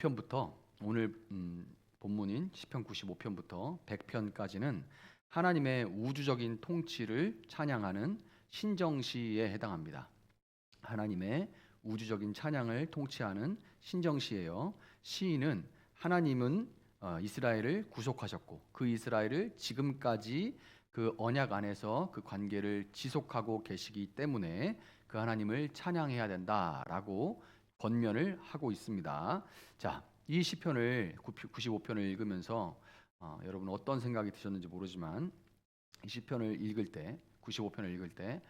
편부터 오늘 본문인 시편 95편부터 100편까지는 하나님의 우주적인 통치를 찬양하는 신정시에 해당합니다. 하나님의 우주적인 찬양을 통치하는 신정시예요. 시인은 하나님은 이스라엘을 구속하셨고 그 이스라엘을 지금까지 그 언약 안에서 그 관계를 지속하고 계시기 때문에 그 하나님을 찬양해야 된다라고 권면을 하고 있습니다. 자, 이 시편을 95편을 읽으면서 여러분 어떤 생각이 드셨는지 모르지만 이 시편을 읽을 때 95편을 읽을 때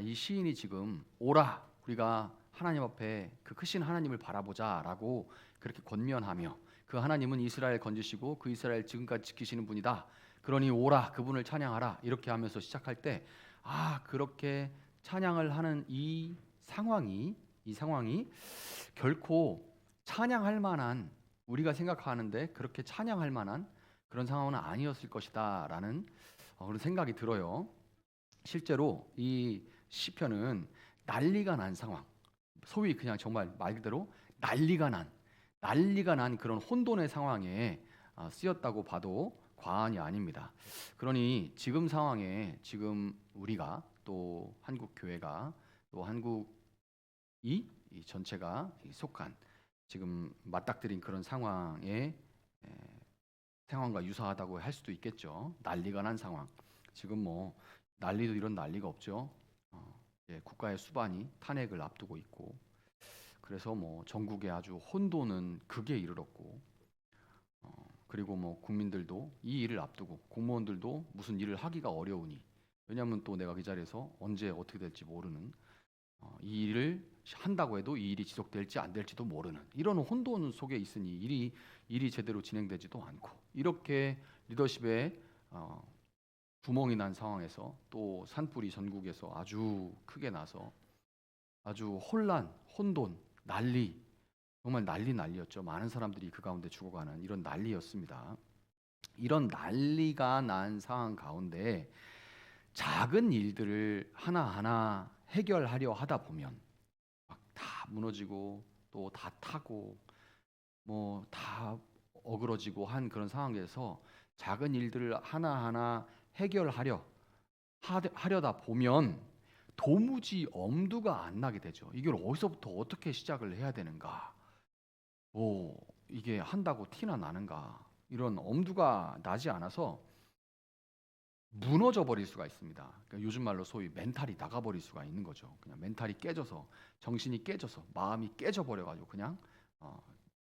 이 시인이 지금 오라 우리가 하나님 앞에 그 크신 하나님을 바라보자라고 그렇게 권면하며 그 하나님은 이스라엘 건지시고 그 이스라엘 지금까지 지키시는 분이다. 그러니 오라 그분을 찬양하라 이렇게 하면서 시작할 때 그렇게 찬양을 하는 이 상황이 결코 찬양할 만한 우리가 생각하는데 그렇게 찬양할 만한 그런 상황은 아니었을 것이다라는 그런 생각이 들어요. 실제로 이 시편은 난리가 난 상황, 소위 그냥 정말 말 그대로 난리가 난 그런 혼돈의 상황에 쓰였다고 봐도 과언이 아닙니다. 그러니 지금 상황에 지금 우리가 또 한국 교회가 또 한국이 이 전체가 속한 지금 맞닥뜨린 그런 상황과 유사하다고 할 수도 있겠죠. 난리가 난 상황. 지금 뭐 난리도 이런 난리가 없죠. 국가의 수반이 탄핵을 앞두고 있고, 그래서 뭐 전국에 아주 혼돈은 극에 이르렀고, 그리고 뭐 국민들도 이 일을 앞두고 공무원들도 무슨 일을 하기가 어려우니, 왜냐하면 또 내가 그 자리에서 언제 어떻게 될지 모르는 이 일을 한다고 해도 이 일이 지속될지 안 될지도 모르는 이런 혼돈 속에 있으니 일이 제대로 진행되지도 않고 이렇게 리더십에 구멍이 난 상황에서 또 산불이 전국에서 아주 크게 나서 아주 혼란, 혼돈, 난리 정말 난리였죠. 많은 사람들이 그 가운데 죽어가는 이런 난리였습니다. 이런 난리가 난 상황 가운데 작은 일들을 하나하나 해결하려 하다 보면 막 다 무너지고 또 다 타고 뭐 다 어그러지고 한 그런 상황에서 작은 일들을 하나하나 하려다 보면 도무지 엄두가 안 나게 되죠. 이걸 어디서부터 어떻게 시작을 해야 되는가? 이게 한다고 티나 나는가? 이런 엄두가 나지 않아서 무너져 버릴 수가 있습니다. 그러니까 요즘 말로 소위 멘탈이 나가버릴 수가 있는 거죠. 그냥 멘탈이 깨져서 정신이 깨져서 마음이 깨져 버려가지고 그냥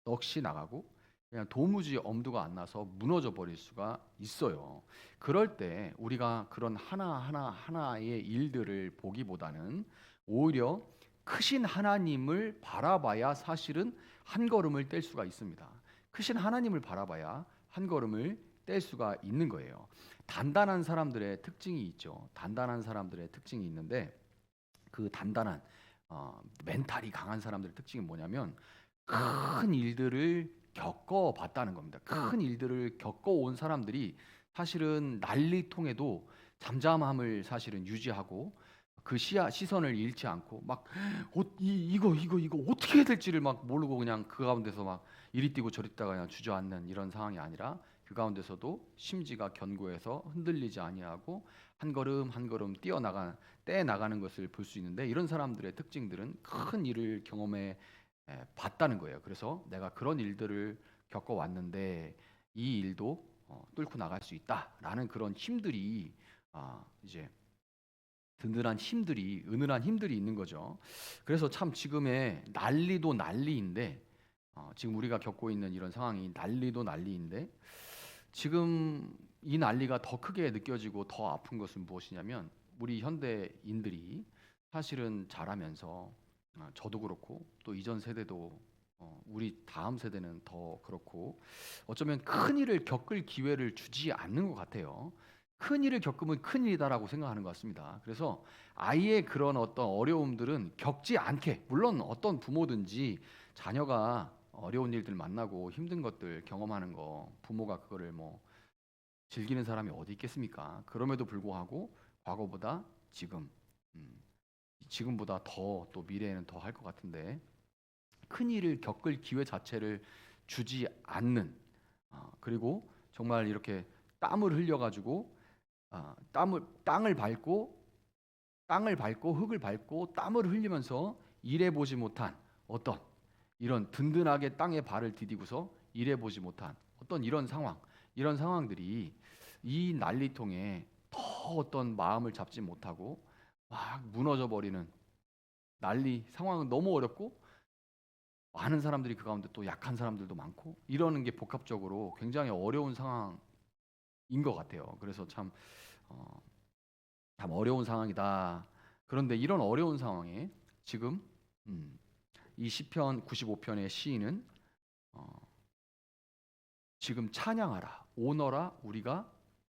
넋이 나가고 그냥 도무지 엄두가 안 나서 무너져 버릴 수가 있어요. 그럴 때 우리가 그런 하나의 일들을 보기보다는 오히려 크신 하나님을 바라봐야 사실은 한 걸음을 뗄 수가 있습니다. 크신 하나님을 바라봐야 한 걸음을 뗄 수가 있는 거예요. 단단한 사람들의 특징이 있죠. 단단한 사람들의 특징이 있는데 그 단단한 멘탈이 강한 사람들의 특징이 뭐냐면 큰 일들을 겪어봤다는 겁니다. 큰 일들을 겪어온 사람들이 사실은 난리통에도 잠잠함을 사실은 유지하고 그 시선을 잃지 않고 막 이거 어떻게 해야 될지를 막 모르고 그냥 그 가운데서 막 이리 뛰고 저리 뛰다가 그냥 주저앉는 이런 상황이 아니라 그 가운데서도 심지가 견고해서 흔들리지 아니하고 한 걸음 한 걸음 떼어 나가는 것을 볼 수 있는데 이런 사람들의 특징들은 큰 일을 경험해 봤다는 거예요. 그래서 내가 그런 일들을 겪어왔는데 이 일도 뚫고 나갈 수 있다라는 그런 힘들이 이제 은은한 힘들이 있는 거죠. 그래서 참 지금의 난리도 난리인데 지금 우리가 겪고 있는 이런 상황이 난리도 난리인데 지금 이 난리가 더 크게 느껴지고 더 아픈 것은 무엇이냐면 우리 현대인들이 사실은 자라면서 저도 그렇고 또 이전 세대도 우리 다음 세대는 더 그렇고 어쩌면 큰 일을 겪을 기회를 주지 않는 것 같아요. 큰 일을 겪으면 큰 일이다라고 생각하는 것 같습니다. 그래서 아이의 그런 어떤 어려움들은 겪지 않게, 물론 어떤 부모든지 자녀가 어려운 일들 만나고 힘든 것들 경험하는 거 부모가 그거를 뭐 즐기는 사람이 어디 있겠습니까? 그럼에도 불구하고 과거보다 지금 음, 지금보다 더 또 미래에는 더 할 것 같은데 큰 일을 겪을 기회 자체를 주지 않는, 그리고 정말 이렇게 땀을 흘려가지고 땅을 밟고 흙을 밟고 땀을 흘리면서 일해보지 못한 어떤 이런 든든하게 땅에 발을 디디고서 일해보지 못한 어떤 이런 상황들이 이 난리통에 더 어떤 마음을 잡지 못하고 막 무너져 버리는 상황은 너무 어렵고 많은 사람들이 그 가운데 또 약한 사람들도 많고 이러는 게 복합적으로 굉장히 어려운 상황인 것 같아요. 그래서 참 어려운 상황이다. 그런데 이런 어려운 상황에 지금 이 시편 95편의 시인은 지금 찬양하라, 오너라, 우리가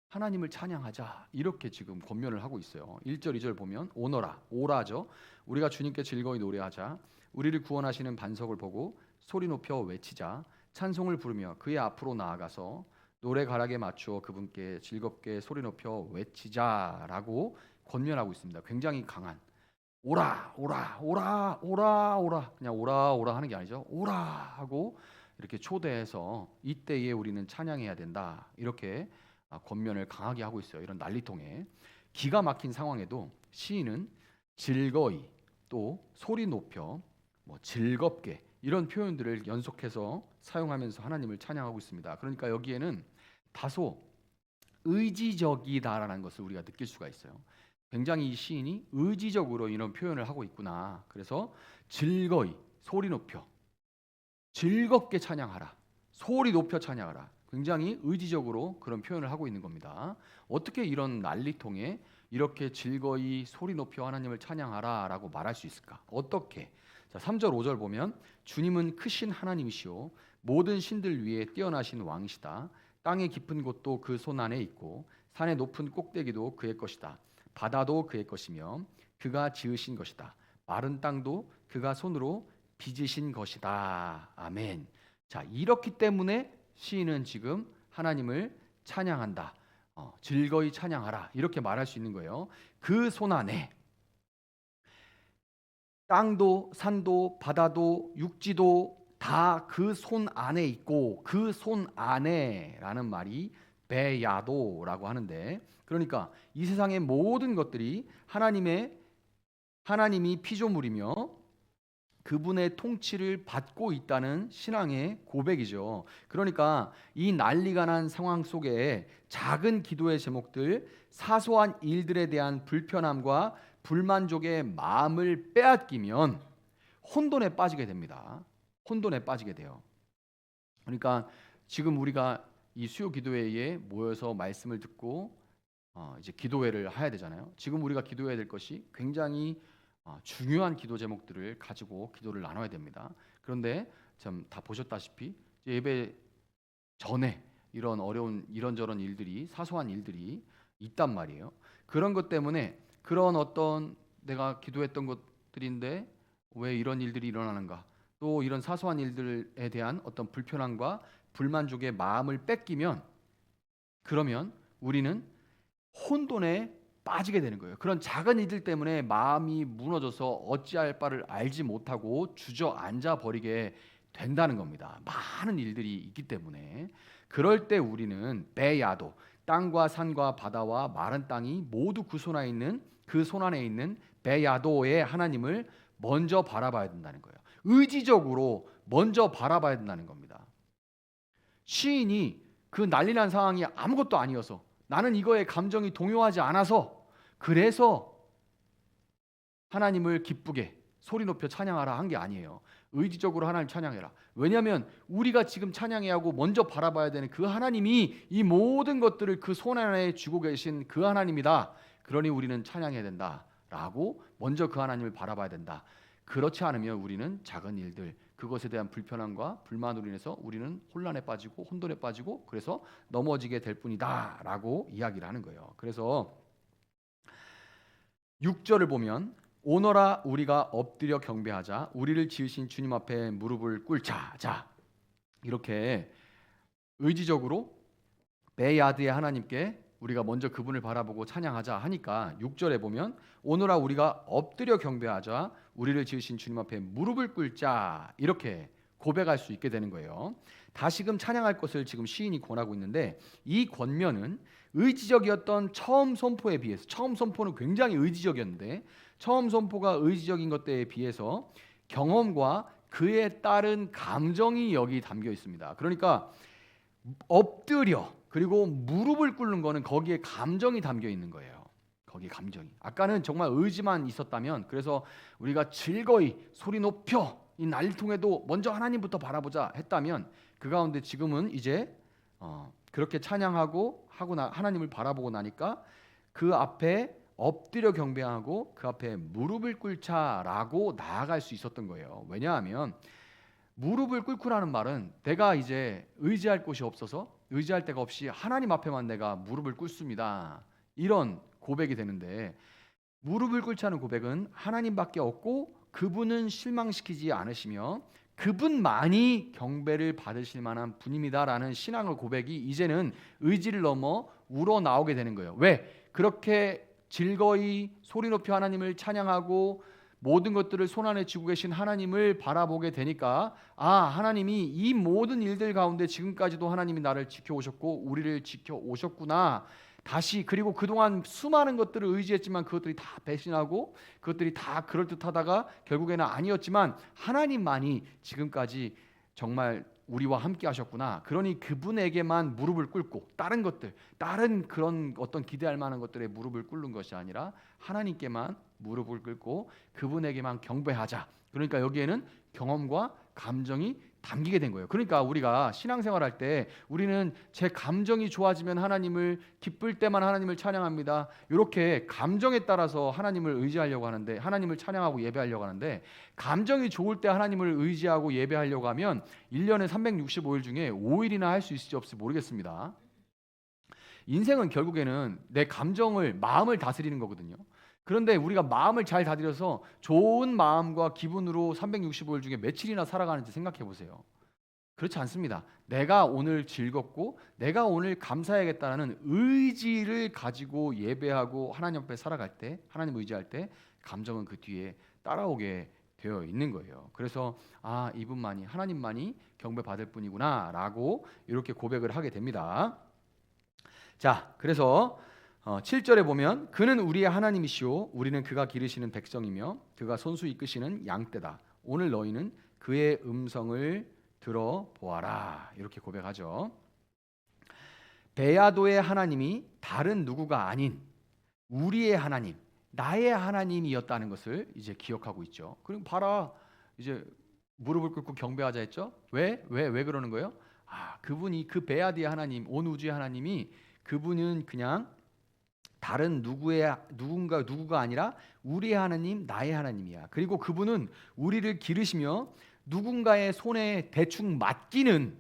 하나님을 찬양하자, 이렇게 지금 권면을 하고 있어요. 1절 2절 보면 오너라, 오라죠. 우리가 주님께 즐거이 노래하자. 우리를 구원하시는 반석을 보고 소리 높여 외치자. 찬송을 부르며 그의 앞으로 나아가서 노래 가락에 맞추어 그분께 즐겁게 소리 높여 외치자라고 권면하고 있습니다. 굉장히 강한 오라 오라 오라 오라 오라, 그냥 오라 오라 하는 게 아니죠. 오라 하고 이렇게 초대해서 이때에 우리는 찬양해야 된다, 이렇게 권면을 강하게 하고 있어요. 이런 난리통에 기가 막힌 상황에도 시인은 즐거이, 또 소리 높여, 즐겁게, 이런 표현들을 연속해서 사용하면서 하나님을 찬양하고 있습니다. 그러니까 여기에는 다소 의지적이다라는 것을 우리가 느낄 수가 있어요. 굉장히 이 시인이 의지적으로 이런 표현을 하고 있구나. 그래서 즐거이, 소리 높여, 즐겁게 찬양하라, 소리 높여 찬양하라, 굉장히 의지적으로 그런 표현을 하고 있는 겁니다. 어떻게 이런 난리통에 이렇게 즐거이 소리 높여 하나님을 찬양하라 라고 말할 수 있을까? 어떻게? 자, 3절 5절 보면 주님은 크신 하나님이시오 모든 신들 위에 뛰어나신 왕이시다. 땅의 깊은 곳도 그 손 안에 있고 산의 높은 꼭대기도 그의 것이다. 바다도 그의 것이며 그가 지으신 것이다. 마른 땅도 그가 손으로 빚으신 것이다. 아멘. 자, 이렇기 때문에 시인은 지금 하나님을 찬양한다, 즐거이 찬양하라, 이렇게 말할 수 있는 거예요. 그 손 안에 땅도 산도 바다도 육지도 다 그 손 안에 있고, 그 손 안에라는 말이 베야도라고 하는데, 그러니까 이 세상의 모든 것들이 하나님이 피조물이며 그분의 통치를 받고 있다는 신앙의 고백이죠. 그러니까 이 난리가 난 상황 속에 작은 기도의 제목들, 사소한 일들에 대한 불편함과 불만족의 마음을 빼앗기면 혼돈에 빠지게 됩니다. 혼돈에 빠지게 돼요. 그러니까 지금 우리가 이 수요 기도회에 모여서 말씀을 듣고 이제 기도회를 해야 되잖아요. 지금 우리가 기도해야 될 것이 굉장히 중요한 기도 제목들을 가지고 기도를 나눠야 됩니다. 그런데 참 다 보셨다시피 예배 전에 이런 어려운 이런저런 일들이, 사소한 일들이 있단 말이에요. 그런 것 때문에 그런 어떤 내가 기도했던 것들인데 왜 이런 일들이 일어나는가, 또 이런 사소한 일들에 대한 어떤 불편함과 불만족의 마음을 뺏기면, 그러면 우리는 혼돈에 빠지게 되는 거예요. 그런 작은 일들 때문에 마음이 무너져서 어찌할 바를 알지 못하고 주저앉아 버리게 된다는 겁니다. 많은 일들이 있기 때문에. 그럴 때 우리는 베야도, 땅과 산과 바다와 마른 땅이 모두 그 손 안에 있는 베야도의 하나님을 먼저 바라봐야 된다는 거예요. 의지적으로 먼저 바라봐야 된다는 겁니다. 시인이 그 난리난 상황이 아무것도 아니어서, 나는 이거에 감정이 동요하지 않아서, 그래서 하나님을 기쁘게 소리 높여 찬양하라 한 게 아니에요. 의지적으로 하나님 찬양해라. 왜냐하면 우리가 지금 찬양해야 하고 먼저 바라봐야 되는 그 하나님이 이 모든 것들을 그 손 안에 쥐고 계신 그 하나님이다. 그러니 우리는 찬양해야 된다라고 먼저 그 하나님을 바라봐야 된다. 그렇지 않으면 우리는 작은 일들, 그것에 대한 불편함과 불만으로 인해서 우리는 혼란에 빠지고 혼돈에 빠지고 그래서 넘어지게 될 뿐이다 라고 이야기를 하는 거예요. 그래서 6절을 보면 오너라 우리가 엎드려 경배하자, 우리를 지으신 주님 앞에 무릎을 꿇자. 자, 이렇게 의지적으로 베야드의 하나님께 우리가 먼저 그분을 바라보고 찬양하자 하니까 6절에 보면 오너라 우리가 엎드려 경배하자, 우리를 지으신 주님 앞에 무릎을 꿇자, 이렇게 고백할 수 있게 되는 거예요. 다시금 찬양할 것을 지금 시인이 권하고 있는데, 이 권면은 의지적이었던 처음 선포에 비해서, 처음 선포는 굉장히 의지적이었는데 처음 선포가 의지적인 것들에 비해서 경험과 그에 따른 감정이 여기 담겨 있습니다. 그러니까 엎드려 그리고 무릎을 꿇는 거는 거기에 감정이 담겨 있는 거예요. 거기에 감정이. 아까는 정말 의지만 있었다면, 그래서 우리가 즐거이 소리 높여 이 난리통에도 먼저 하나님부터 바라보자 했다면, 그 가운데 지금은 이제 그렇게 찬양하고 하나님을 바라보고 나니까 그 앞에 엎드려 경배하고 그 앞에 무릎을 꿇자라고 나아갈 수 있었던 거예요. 왜냐하면 무릎을 꿇고라는 말은 내가 이제 의지할 곳이 없어서 의지할 데가 없이 하나님 앞에만 내가 무릎을 꿇습니다, 이런 고백이 되는데, 무릎을 꿇자는 고백은 하나님밖에 없고 그분은 실망시키지 않으시며 그분만이 경배를 받으실 만한 분입니다라는 신앙의 고백이 이제는 의지를 넘어 우러나오게 되는 거예요. 왜? 그렇게 즐거이 소리 높여 하나님을 찬양하고 모든 것들을 손안에 쥐고 계신 하나님을 바라보게 되니까, 하나님이 이 모든 일들 가운데 지금까지도 하나님이 나를 지켜오셨고 우리를 지켜오셨구나. 다시, 그리고 그동안 수많은 것들을 의지했지만 그것들이 다 배신하고 그것들이 다 그럴듯하다가 결국에는 아니었지만 하나님만이 지금까지 정말 우리와 함께 하셨구나. 그러니 그분에게만 무릎을 꿇고 다른 것들, 다른 그런 어떤 기대할 만한 것들에 무릎을 꿇는 것이 아니라 하나님께만 무릎을 꿇고 그분에게만 경배하자. 그러니까 여기에는 경험과 감정이 담기게 된 거예요. 그러니까 우리가 신앙생활할 때 우리는 제 감정이 좋아지면 하나님을, 기쁠 때만 하나님을 찬양합니다, 이렇게 감정에 따라서 하나님을 의지하려고 하는데, 하나님을 찬양하고 예배하려고 하는데, 감정이 좋을 때 하나님을 의지하고 예배하려고 하면 1년에 365일 중에 5일이나 할 수 있을지 없을지 모르겠습니다. 인생은 결국에는 내 감정을, 마음을 다스리는 거거든요. 그런데 우리가 마음을 잘 다스려서 좋은 마음과 기분으로 365일 중에 며칠이나 살아가는지 생각해 보세요. 그렇지 않습니다. 내가 오늘 즐겁고 내가 오늘 감사해야겠다는 의지를 가지고 예배하고 하나님 앞에 살아갈 때, 하나님 의지할 때 감정은 그 뒤에 따라오게 되어 있는 거예요. 그래서 이분만이, 하나님만이 경배받을 뿐이구나 라고 이렇게 고백을 하게 됩니다. 자, 그래서 7절에 보면 그는 우리의 하나님이시오 우리는 그가 기르시는 백성이며 그가 손수 이끄시는 양떼다. 오늘 너희는 그의 음성을 들어보아라. 이렇게 고백하죠. 베야도의 하나님이 다른 누구가 아닌 우리의 하나님, 나의 하나님이었다는 것을 이제 기억하고 있죠. 그럼 봐라, 이제 무릎을 꿇고 경배하자 했죠. 왜 그러는 거예요? 그분이, 그 베야드의 하나님, 온 우주의 하나님이, 그분은 그냥 다른 누구가 아니라 우리의 하나님, 나의 하나님이야. 그리고 그분은 우리를 기르시며 누군가의 손에 대충 맡기는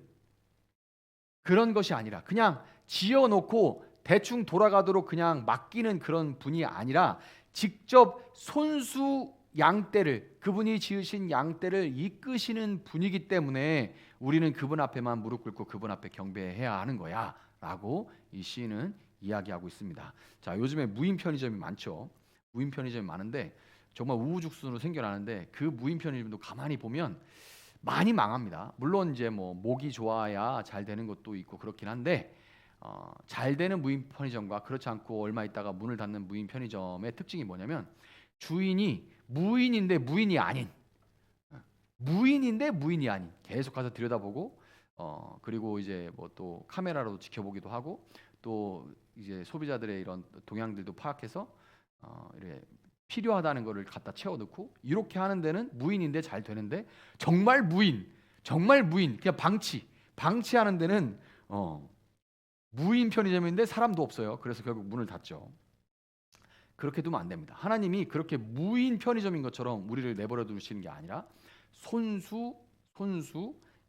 그런 것이 아니라, 그냥 지어놓고 대충 돌아가도록 그냥 맡기는 그런 분이 아니라 직접 손수 양떼를, 그분이 지으신 양떼를 이끄시는 분이기 때문에 우리는 그분 앞에만 무릎 꿇고 그분 앞에 경배해야 하는 거야 라고 이 시인은 이야기하고 있습니다. 자, 요즘에 무인 편의점이 많죠. 무인 편의점이 많은데 정말 우후죽순으로 생겨나는데, 그 무인 편의점도 가만히 보면 많이 망합니다. 물론 이제 뭐 목이 좋아야 잘 되는 것도 있고 그렇긴 한데, 잘 되는 무인 편의점과 그렇지 않고 얼마 있다가 문을 닫는 무인 편의점의 특징이 뭐냐면, 주인이 무인인데 무인이 아닌, 계속 가서 들여다보고, 그리고 이제 뭐 또 카메라로 지켜보기도 하고, 또 이제 소비자들의 이런 동향들도 파악해서 이렇게 필요하다는 거를 갖다 채워넣고, 이렇게 하는 데는 무인인데 잘 되는데, 정말 무인, 그냥 방치하는 데는 무인 편의점인데 사람도 없어요. 그래서 결국 문을 닫죠. 그렇게 두면 안 됩니다. 하나님이 그렇게 무인 편의점인 것처럼 우리를 내버려 두시는 게 아니라 손수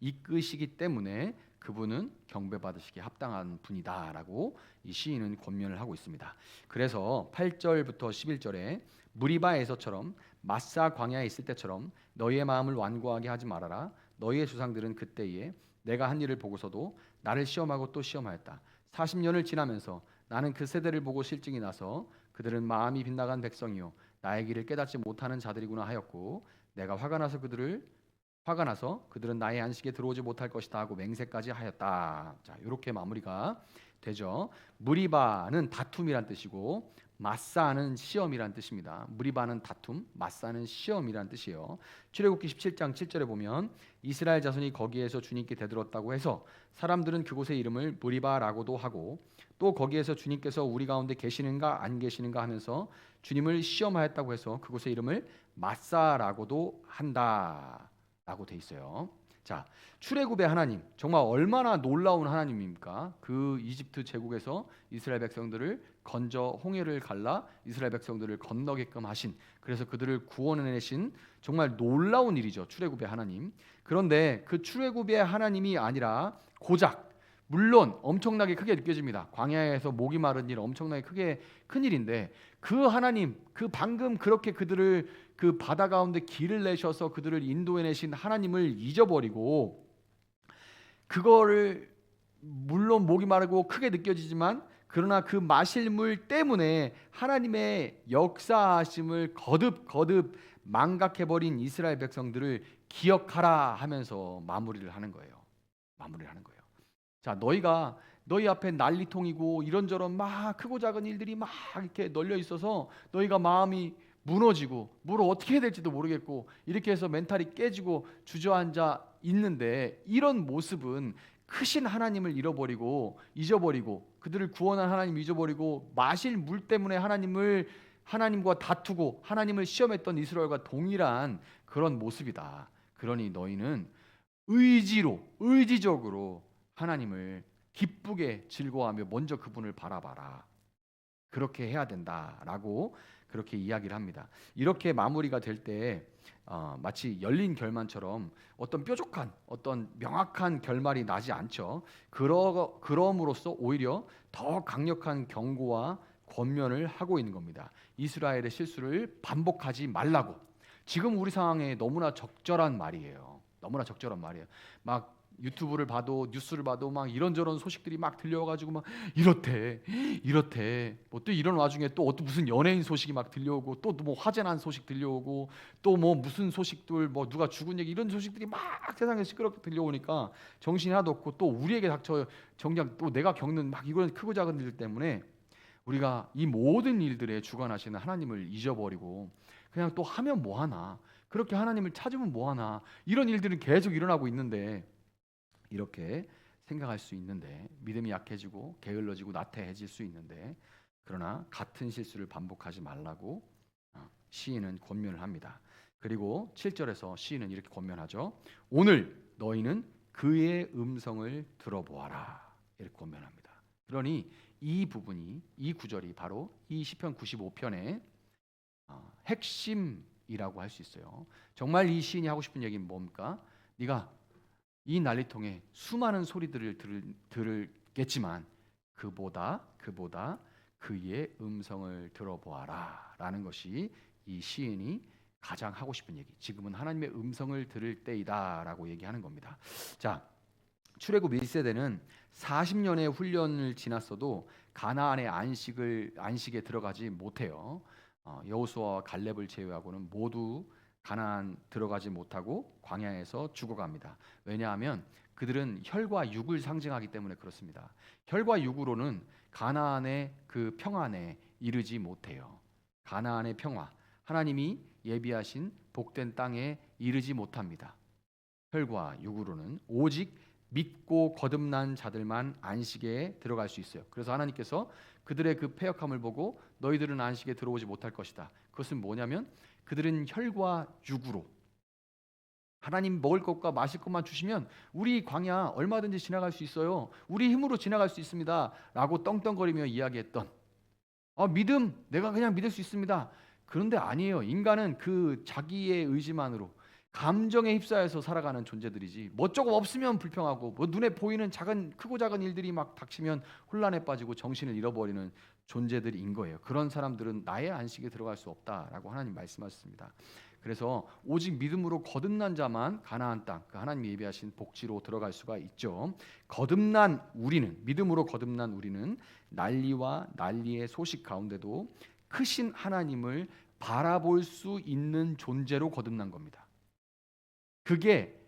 이끄시기 때문에 그분은 경배받으시기에 합당한 분이다라고 이 시인은 권면을 하고 있습니다. 그래서 8절부터 11절에 무리바에서처럼 마사 광야에 있을 때처럼 너희의 마음을 완고하게 하지 말아라. 너희의 조상들은 그때에 내가 한 일을 보고서도 나를 시험하고 또 시험하였다. 40년을 지나면서 나는 그 세대를 보고 실증이 나서 그들은 마음이 빗나간 백성이요 나의 길을 깨닫지 못하는 자들이구나 하였고, 내가 화가 나서 그들을 화가 나서 그들은 나의 안식에 들어오지 못할 것이다 하고 맹세까지 하였다. 자, 이렇게 마무리가 되죠. 무리바는 다툼이란 뜻이고 마사는 시험이란 뜻입니다. 무리바는 다툼, 마사는 시험이란 뜻이에요. 출애굽기 17장 7절에 보면 이스라엘 자손이 거기에서 주님께 대들었다고 해서 사람들은 그곳의 이름을 무리바라고도 하고 또 거기에서 주님께서 우리 가운데 계시는가 안 계시는가 하면서 주님을 시험하였다고 해서 그곳의 이름을 마사라고도 한다. 라고 돼 있어요. 자, 출애굽의 하나님 정말 얼마나 놀라운 하나님입니까? 그 이집트 제국에서 이스라엘 백성들을 건져 홍해를 갈라 이스라엘 백성들을 건너게끔 하신, 그래서 그들을 구원해내신 정말 놀라운 일이죠. 출애굽의 하나님. 그런데 그 출애굽의 하나님이 아니라 고작, 물론 엄청나게 크게 느껴집니다. 광야에서 목이 마른 일 엄청나게 큰 일인데 그 하나님, 그 방금 그렇게 그들을 그 바다 가운데 길을 내셔서 그들을 인도해내신 하나님을 잊어버리고, 그거를 물론 목이 마르고 크게 느껴지지만 그러나 그 마실 물 때문에 하나님의 역사하심을 거듭 망각해버린 이스라엘 백성들을 기억하라 하면서 마무리를 하는 거예요. 자, 너희 앞에 난리통이고 이런저런 막 크고 작은 일들이 막 이렇게 널려 있어서 너희가 마음이 무너지고 뭘 어떻게 해야 될지도 모르겠고 이렇게 해서 멘탈이 깨지고 주저앉아 있는데, 이런 모습은 크신 하나님을 잊어버리고 그들을 구원한 하나님 잊어버리고 마실 물 때문에 하나님과 다투고 하나님을 시험했던 이스라엘과 동일한 그런 모습이다. 그러니 너희는 의지적으로 하나님을 기쁘게 즐거워하며 먼저 그분을 바라봐라. 그렇게 해야 된다라고 그렇게 이야기를 합니다. 이렇게 마무리가 될 때 마치 열린 결말처럼 어떤 뾰족한 어떤 명확한 결말이 나지 않죠. 그럼으로써 오히려 더 강력한 경고와 권면을 하고 있는 겁니다. 이스라엘의 실수를 반복하지 말라고. 지금 우리 상황에 너무나 적절한 말이에요. 막 유튜브를 봐도 뉴스를 봐도 막 이런저런 소식들이 막 들려와가지고 막 이렇대 뭐 또 이런 와중에 또 어떤 무슨 연예인 소식이 막 들려오고 또 뭐 화재난 소식 들려오고 또 뭐 무슨 소식들 뭐 누가 죽은 얘기 이런 소식들이 막 세상에 시끄럽게 들려오니까 정신이 하나도 없고 또 우리에게 닥쳐 정작 또 내가 겪는 막 이런 크고 작은 일 때문에 우리가 이 모든 일들에 주관하시는 하나님을 잊어버리고 그냥 또 하면 뭐하나, 그렇게 하나님을 찾으면 뭐하나, 이런 일들은 계속 일어나고 있는데, 이렇게 생각할 수 있는데, 믿음이 약해지고 게을러지고 나태해질 수 있는데, 그러나 같은 실수를 반복하지 말라고 시인은 권면을 합니다. 그리고 7절에서 시인은 이렇게 권면하죠. 오늘 너희는 그의 음성을 들어보아라. 이렇게 권면합니다. 그러니 이 구절이 바로 이 시편 95편의 핵심이라고 할 수 있어요. 정말 이 시인이 하고 싶은 얘기는 뭡니까? 네가 이 난리통에 수많은 소리들을 들을겠지만 그보다 그의 음성을 들어보아라 라는 것이 이 시인이 가장 하고 싶은 얘기. 지금은 하나님의 음성을 들을 때이다 라고 얘기하는 겁니다. 자, 출애굽 1세대는 40년의 훈련을 지났어도 가나안의 안식에 들어가지 못해요. 여호수아와 갈렙을 제외하고는 모두 가나안 들어가지 못하고 광야에서 죽어갑니다. 왜냐하면 그들은 혈과 육을 상징하기 때문에 그렇습니다. 혈과 육으로는 가나안의 그 평안에 이르지 못해요. 가나안의 평화, 하나님이 예비하신 복된 땅에 이르지 못합니다. 혈과 육으로는 오직 믿고 거듭난 자들만 안식에 들어갈 수 있어요. 그래서 하나님께서 그들의 그 패역함을 보고 너희들은 안식에 들어오지 못할 것이다. 그것은 뭐냐면 그들은 혈과 육으로 하나님 먹을 것과 마실 것만 주시면 우리 광야 얼마든지 지나갈 수 있어요. 우리 힘으로 지나갈 수 있습니다. 라고 떵떵거리며 이야기했던 믿음, 내가 그냥 믿을 수 있습니다. 그런데 아니에요. 인간은 그 자기의 의지만으로 감정에 휩싸여서 살아가는 존재들이지, 뭐 조금 없으면 불평하고 뭐 눈에 보이는 크고 작은 일들이 막 닥치면 혼란에 빠지고 정신을 잃어버리는 존재들인 거예요. 그런 사람들은 나의 안식에 들어갈 수 없다라고 하나님 말씀하셨습니다. 그래서 오직 믿음으로 거듭난 자만 가나안 땅, 그 하나님이 예비하신 복지로 들어갈 수가 있죠. 믿음으로 거듭난 우리는 난리와 난리의 소식 가운데도 크신 하나님을 바라볼 수 있는 존재로 거듭난 겁니다. 그게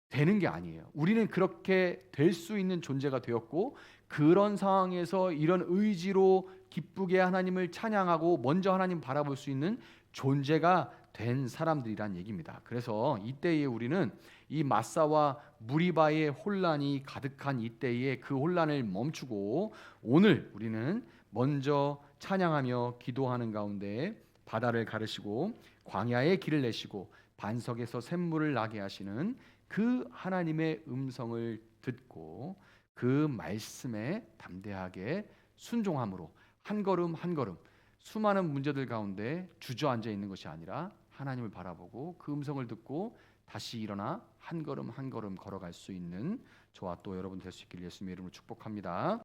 되는 게 아니에요. 우리는 그렇게 될 수 있는 존재가 되었고, 그런 상황에서 이런 의지로 기쁘게 하나님을 찬양하고 먼저 하나님 바라볼 수 있는 존재가 된 사람들이란 얘기입니다. 그래서 이때에 우리는 이 마사와 무리바의 혼란이 가득한 이때에 그 혼란을 멈추고, 오늘 우리는 먼저 찬양하며 기도하는 가운데 바다를 가르시고 광야에 길을 내시고 반석에서 샘물을 나게 하시는 그 하나님의 음성을 듣고 그 말씀에 담대하게 순종함으로 한 걸음 한 걸음, 수많은 문제들 가운데 주저앉아 있는 것이 아니라 하나님을 바라보고 그 음성을 듣고 다시 일어나 한 걸음 한 걸음 걸어갈 수 있는 저와 또 여러분 될 수 있기를 예수님의 이름으로 축복합니다.